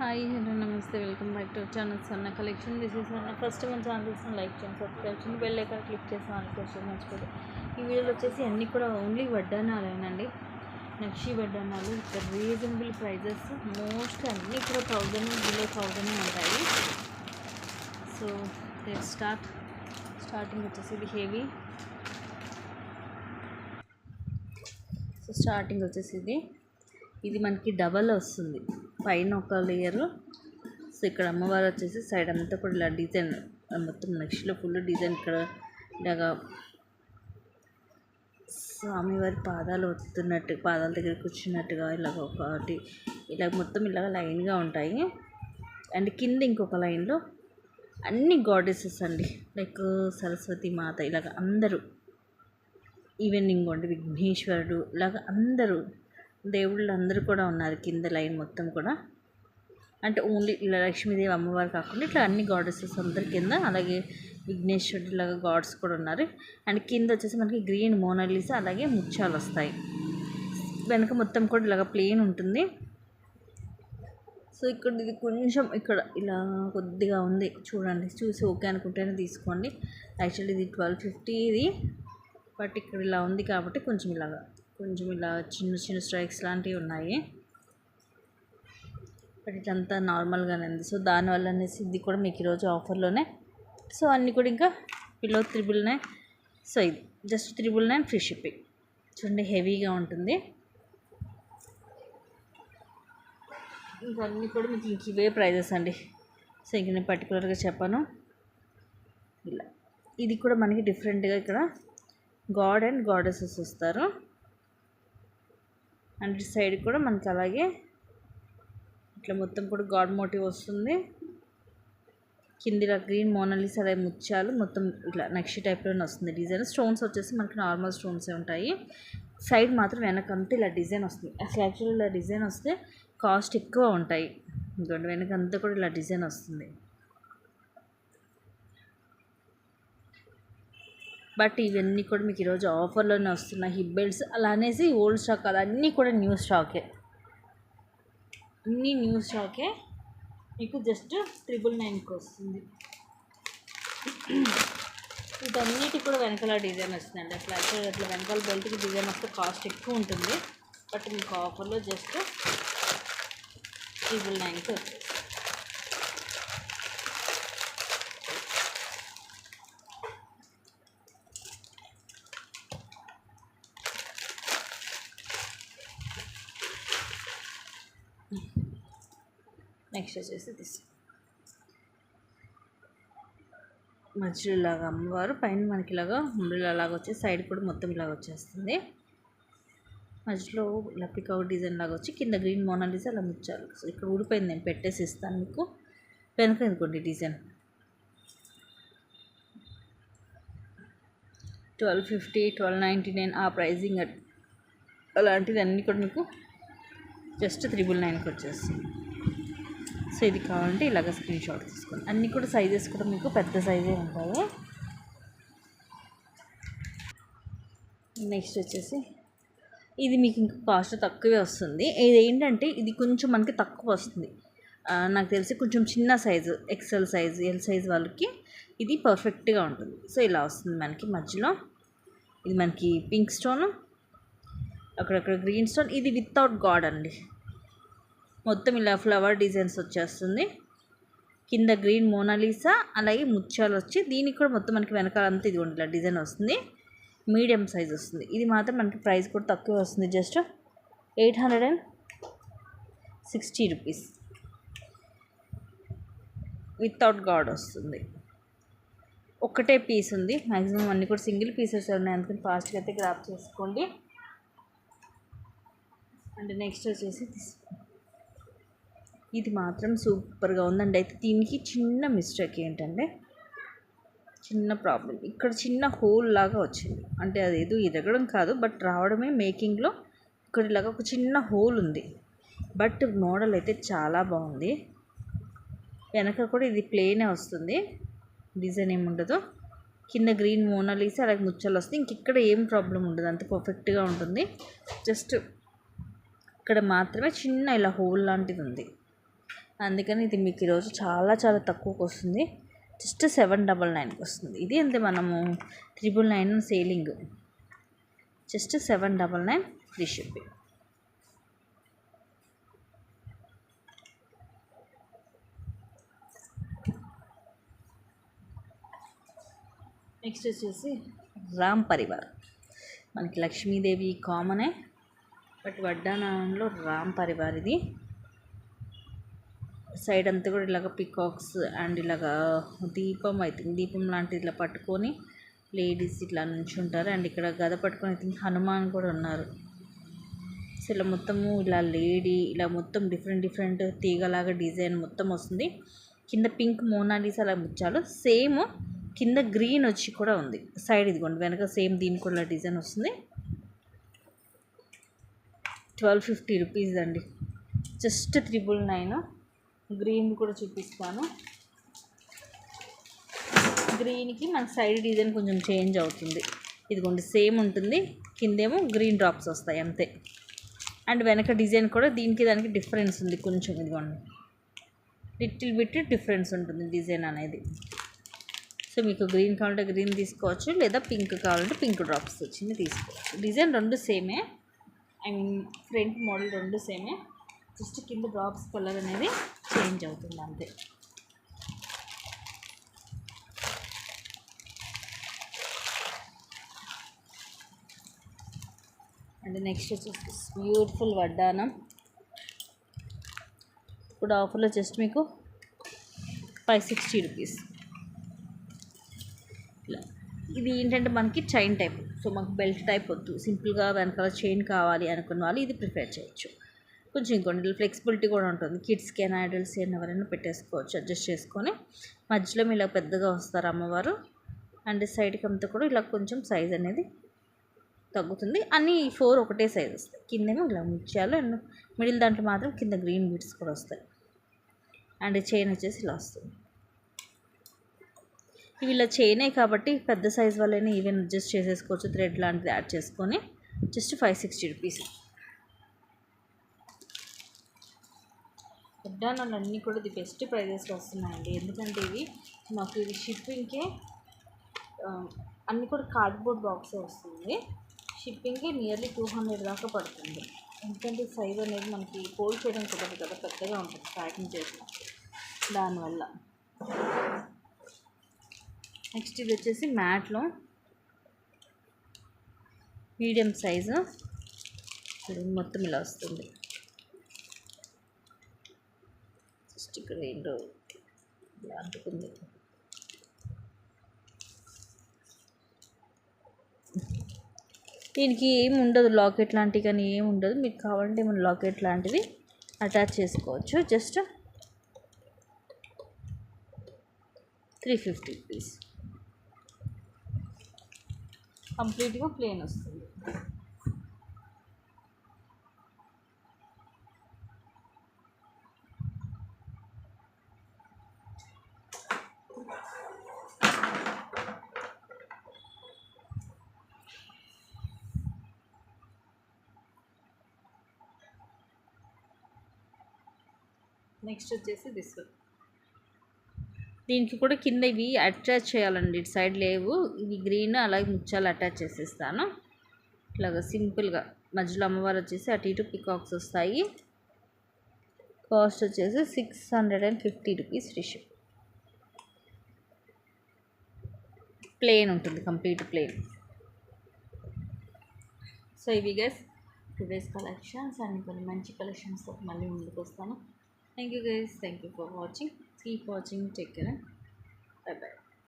Hi hello నమస్తే welcome back to channel సన్న collection. This is సన్న. ఫస్ట్ మన ఛానల్స్ని లైక్ చేయండి, సబ్స్క్రైబ్ చేయండి, బెల్ ఐకాన్ క్లిక్ చేసి అనుకోవచ్చు మర్చిపోదు. ఈ వీడియోలో వచ్చేసి అన్నీ కూడా ఓన్లీ వడ్డానాలేనండి, నక్షి వడ్డానాలు. ఇక్కడ రీజనబుల్ ప్రైజెస్, మోస్ట్ అన్నీ కూడా 1000 బిలో 1000 ఉంటాయి. సో లెట్స్ స్టార్టింగ్ వచ్చేసి ఇది హెవీ. సో స్టార్టింగ్ వచ్చేసి ఇది మనకి డబల్ వస్తుంది, పైన ఒక లేయరు. సో ఇక్కడ అమ్మవారు వచ్చేసి సైడ్ అంతా కూడా ఇలా డిజైన్, మొత్తం నెక్స్ట్లో ఫుల్ డిజైన్. ఇక్కడ ఇలాగా స్వామివారి పాదాలు వస్తున్నట్టు, పాదాల దగ్గర కూర్చున్నట్టుగా ఇలాగ ఒకటి ఇలా మొత్తం ఇలాగ లైన్గా ఉంటాయి. అండ్ కింద ఇంకొక లైన్లో అన్ని గాడెసెస్ అండి, లైక్ సరస్వతి మాత ఇలాగ అందరూ, ఈవెన్ ఇంకోండి విఘ్నేశ్వరుడు ఇలాగ అందరూ దేవుళ్ళు అందరూ కూడా ఉన్నారు కింద లైన్ మొత్తం కూడా. అంటే ఓన్లీ ఇలా లక్ష్మీదేవి అమ్మవారు కాకుండా ఇట్లా అన్ని గాడెసెస్ అందరి కింద, అలాగే విఘ్నేశ్వరుడు లాగా గాడ్స్ కూడా ఉన్నారు. అండ్ కింద వచ్చేసి మనకి గ్రీన్ మోనాలిసా అలాగే ముత్యాలు వస్తాయి. వెనక మొత్తం కూడా ఇలాగ ప్లేన్ ఉంటుంది. సో ఇక్కడ ఇది కొంచెం ఇక్కడ ఇలా కొద్దిగా ఉంది చూడండి, చూసి ఓకే అనుకుంటేనే తీసుకోండి. యాక్చువల్లీ ఇది 1250 ఇది, బట్ ఇక్కడ ఇలా ఉంది కాబట్టి కొంచెం ఇలా చిన్న చిన్న స్ట్రైక్స్ లాంటివి ఉన్నాయి. బట్ ఇదంతా నార్మల్గానే ఉంది. సో దానివల్ల అనేసి ఇది కూడా మీకు ఈరోజు ఆఫర్లోనే. సో అన్నీ కూడా ఇంకా బిలో 999. సో ఇది జస్ట్ 999 ఫ్రీ షిప్పింగ్. చూడండి హెవీగా ఉంటుంది. ఇంకా అన్నీ కూడా మీకు ఇంక ఇవే ప్రైజెస్ అండి. సో ఇంక నేను పర్టికులర్గా చెప్పాను. ఇలా ఇది కూడా మనకి డిఫరెంట్గా ఇక్కడ గాడ్ అండ్ గాడెసెస్ వస్తారు. అండ్ ఇటు సైడ్ కూడా మనకి అలాగే ఇట్లా మొత్తం కూడా గాడ్ మోటివ్ వస్తుంది. కిందిలా గ్రీన్ మోనాలిసా అలాగే ముత్యాలు మొత్తం ఇట్లా నక్షి టైప్లోనే వస్తుంది డిజైన్. స్టోన్స్ వచ్చేసి మనకి నార్మల్ స్టోన్సే ఉంటాయి. సైడ్ మాత్రం వెనకంతా ఇలా డిజైన్ వస్తుంది. అసలు యాక్చువల్లీ ఇలా డిజైన్ వస్తే కాస్ట్ ఎక్కువ ఉంటాయి. ఇంకోటి వెనకంతా కూడా ఇలా డిజైన్ వస్తుంది. బట్ ఇవన్నీ కూడా మీకు ఈరోజు ఆఫర్లోనే వస్తున్నాయి. హిప్ బెల్ట్స్ అలా అనేసి ఓల్డ్ స్టాక్ కాదు, అన్నీ కూడా న్యూ స్టాకే, అన్నీ న్యూ స్టాకే. మీకు జస్ట్ 999కి వస్తుంది. వీటన్నిటి కూడా వెనకాల డిజైన్ వస్తుందండి. అసలు యాక్చువల్గా అట్లా వెనకాల బెల్ట్కి డిజైన్ వస్తే కాస్ట్ ఎక్కువ ఉంటుంది. బట్ మీకు ఆఫర్లో జస్ట్ 999కి వస్తుంది. నెక్స్ట్ వచ్చేసి మధ్యలో ఇలాగా అమ్మవారు, పైన మనకి ఇలాగా ఉంబ్రెల్లా లాగా వచ్చి సైడ్ కూడా మొత్తం ఇలాగ వచ్చేస్తుంది. మధ్యలో ఇలా పికౌట్ డిజైన్ లాగా వచ్చి కింద గ్రీన్ మోనాలిసా అలా ముచ్చారు. సో ఇక్కడ ఊడిపోయింది, నేను పెట్టేసి ఇస్తాను మీకు. వెనక ఎందుకోండి డిజైన్ 1250, 1299 ఆ ప్రైజింగ్. అలాంటిది అన్నీ కూడా మీకు జస్ట్ 999కి వచ్చేస్తుంది. సో ఇది కావాలంటే ఇలాగ స్క్రీన్ షాట్ తీసుకోండి. అన్నీ కూడా సైజెస్ కూడా మీకు పెద్ద సైజే ఉంటాయి. నెక్స్ట్ వచ్చేసి ఇది మీకు ఇంకా కాస్ట్ తక్కువే వస్తుంది. ఇది ఏంటంటే ఇది కొంచెం మనకి తక్కువ వస్తుంది. నాకు తెలిసి కొంచెం చిన్న size, XL size, L size వాళ్ళకి ఇది పర్ఫెక్ట్గా ఉంటుంది. సో ఇలా వస్తుంది మనకి. మధ్యలో ఇది మనకి పింక్ స్టోన్, అక్కడక్కడ గ్రీన్ స్టోన్. ఇది వితౌట్ గాడ్ అండి, మొత్తం ఇలా ఫ్లవర్ డిజైన్స్ వచ్చేస్తుంది. కింద గ్రీన్ మోనాలిసా అలాగే ముత్యాలు వచ్చి దీనికి కూడా మొత్తం మనకి వెనకాలంతా ఇది ఇలా డిజైన్ వస్తుంది. మీడియం సైజ్ వస్తుంది. ఇది మాత్రం మనకి ప్రైస్ కూడా తక్కువ వస్తుంది, జస్ట్ 860 రూపీస్. వితౌట్ గాడ్ వస్తుంది. ఒక్కటే పీస్ ఉంది, మ్యాక్సిమం అన్నీ కూడా సింగిల్ పీసెస్ ఉన్నాయి, అందుకని ఫాస్ట్గా అయితే గ్రాప్ చేసుకోండి. అండ్ నెక్స్ట్ వచ్చేసి ఇది మాత్రం సూపర్గా ఉందండి. అయితే దీనికి చిన్న మిస్టేక్ ఏంటంటే, చిన్న ప్రాబ్లం, ఇక్కడ చిన్న హోల్ లాగా వచ్చింది. అంటే అది ఏదో ఎదగడం కాదు, బట్ రావడమే మేకింగ్లో. ఇక్కడ ఇలాగా ఒక చిన్న హోల్ ఉంది. బట్ మోడల్ అయితే చాలా బాగుంది. వెనక కూడా ఇది ప్లేనే వస్తుంది, డిజైన్ ఏముండదు. కింద గ్రీన్ మోనాలిసా అలాగే ముచ్చలు వస్తాయి. ఇంక ఇక్కడ ఏం ప్రాబ్లం ఉండదు, అంత పర్ఫెక్ట్గా ఉంటుంది. జస్ట్ ఇక్కడ మాత్రమే చిన్న ఇలా హోల్ లాంటిది ఉంది. అందుకని ఇది మీకు ఈరోజు చాలా చాలా తక్కువకి వస్తుంది. జస్ట్ 799కి వస్తుంది. ఇది అంతే, మనము 999 selling, just 799 free shipping. Next వచ్చేసి రామ్ పరివార్. మనకి లక్ష్మీదేవి కామనే, బట్ వడ్డానంలో రామ్ పరివార్. ఇది సైడ్ అంతా కూడా ఇలాగ పికాక్స్ అండ్ ఇలాగ దీపం, ఐ థింక్ దీపం లాంటిది ఇట్లా పట్టుకొని లేడీస్ ఇట్లా నుంచుంటారు. అండ్ ఇక్కడ గద పట్టుకొని ఐ థింక్ హనుమాన్ కూడా ఉన్నారు. సో ఇలా మొత్తము ఇలా లేడీ ఇలా మొత్తం డిఫరెంట్ తీగలాగా డిజైన్ మొత్తం వస్తుంది. కింద పింక్ మోనాలిసా అలా ముచ్చాలు, సేమ్ కింద గ్రీన్ వచ్చి కూడా ఉంది. సైడ్ ఇదిగోండి వెనక సేమ్ దీనికి కూడా డిజైన్ వస్తుంది. 1250 రూపీస్ అండి, జస్ట్ 999. గ్రీన్ కూడా చూపిస్తాను. గ్రీన్కి మనకు సైడ్ డిజైన్ కొంచెం చేంజ్ అవుతుంది. ఇదిగోండి సేమ్ ఉంటుంది, కిందేమో గ్రీన్ డ్రాప్స్ వస్తాయి అంతే. అండ్ వెనక డిజైన్ కూడా దీనికి దానికి డిఫరెన్స్ ఉంది కొంచెం. ఇదిగోండి లిటిల్ బిట్ డిఫరెన్స్ ఉంటుంది డిజైన్ అనేది. సో మీకు గ్రీన్ కావాలంటే గ్రీన్ తీసుకోవచ్చు, లేదా పింక్ కావాలంటే పింక్ డ్రాప్స్ వచ్చింది తీసుకోవచ్చు. డిజైన్ రెండు సేమే, ఐ మీన్ ఫ్రంట్ మోడల్ రెండు సేమే, జస్ట్ కింద డ్రాప్స్ కలర్ అనేది చేంజ్ అవుతుంది అంతే. అండ్ నెక్స్ట్ వచ్చేసి బ్యూటిఫుల్ వడ్డానం. ఇప్పుడు ఆఫర్లో జస్ట్ మీకు 560 రూపీస్. ఇది ఏంటంటే మనకి చైన్ టైప్, సో మాకు బెల్ట్ టైప్ వద్దు, సింపుల్గా వెనకాల చైన్ కావాలి అనుకున్న వాళ్ళు ఇది ప్రిఫర్ చేయొచ్చు. కొంచెం ఇంకొంచెం ఫ్లెక్సిబిలిటీ కూడా ఉంటుంది. కిడ్స్కి అయినా అడల్ట్స్ అయినా ఎవరైనా పెట్టేసుకోవచ్చు, అడ్జస్ట్ చేసుకొని. మధ్యలో ఇలా పెద్దగా వస్తారు అమ్మవారు, అండ్ సైడ్కి అంతా కూడా ఇలా కొంచెం సైజ్ అనేది తగ్గుతుంది. అన్నీ 4 ఒకటే సైజ్ వస్తాయి. కిందేమో ఇలా ముత్యాలు అండ్ మిడిల్ దాంట్లో మాత్రం కింద గ్రీన్ బీడ్స్ కూడా వస్తాయి. అండ్ చైన్ వచ్చేసి ఇలా వస్తుంది. ఇవి ఇలా చైనే కాబట్టి పెద్ద సైజ్ వల్లనే ఈవెన్ అడ్జస్ట్ చేసేసుకోవచ్చు, థ్రెడ్ లాంటిది యాడ్ చేసుకొని. Just 560 rupees. వడ్డానాలు అన్నీ కూడా ది బెస్ట్ ప్రైజెస్లో వస్తున్నాయండి. ఎందుకంటే ఇవి మాకు ఇది షిప్పింగ్కే అన్నీ కూడా కార్డ్బోర్డ్ బాక్సే వస్తుంది. షిప్పింగ్కి నియర్లీ 200 దాకా పడుతుంది. ఎందుకంటే సైజ్ అనేది మనకి హోల్డ్ చేయడం కుదరదు కదా, పెద్దగా ఉంటుంది ప్యాకింగ్ చేసిన దానివల్ల. నెక్స్ట్ ఇది వచ్చేసి మ్యాట్లో మీడియం సైజు, మొత్తం ఇలా వస్తుంది. జస్ట్ ఇక్కడ ఏంటో ఇలా అంటుకుంది. దీనికి ఏమి ఉండదు, లాకెట్ లాంటివి కానీ ఏమి ఉండదు. మీకు కావాలంటే మనం లాకెట్ లాంటివి అటాచ్ చేసుకోవచ్చు. Just 350 rupees. కంప్లీట్గా ప్లేన్ వస్తుంది. నెక్స్ట్ వచ్చేసి దిస్, దీనికి కూడా కింద ఇవి అటాచ్ చేయాలండి, ఇటు సైడ్ లేవు. ఇవి గ్రీన్ అలాగే ముత్యాలు అటాచ్ చేసేస్తాను. ఇలాగ సింపుల్గా మధ్యలో అమ్మవారు వచ్చేసి అటు ఇటు పికాక్స్ వస్తాయి. కాస్ట్ వచ్చేసి 650 రూపీస్ ఫ్రీ షిప్. ప్లేన్ ఉంటుంది, కంప్లీట్ ప్లేన్. సో ఇవి గైస్ టుడేస్ కలెక్షన్స్, అండ్ కొన్ని మంచి కలెక్షన్స్తో మళ్ళీ ముందుకు వస్తాను. Thank you guys, thank you for watching. Keep watching, take care, bye bye.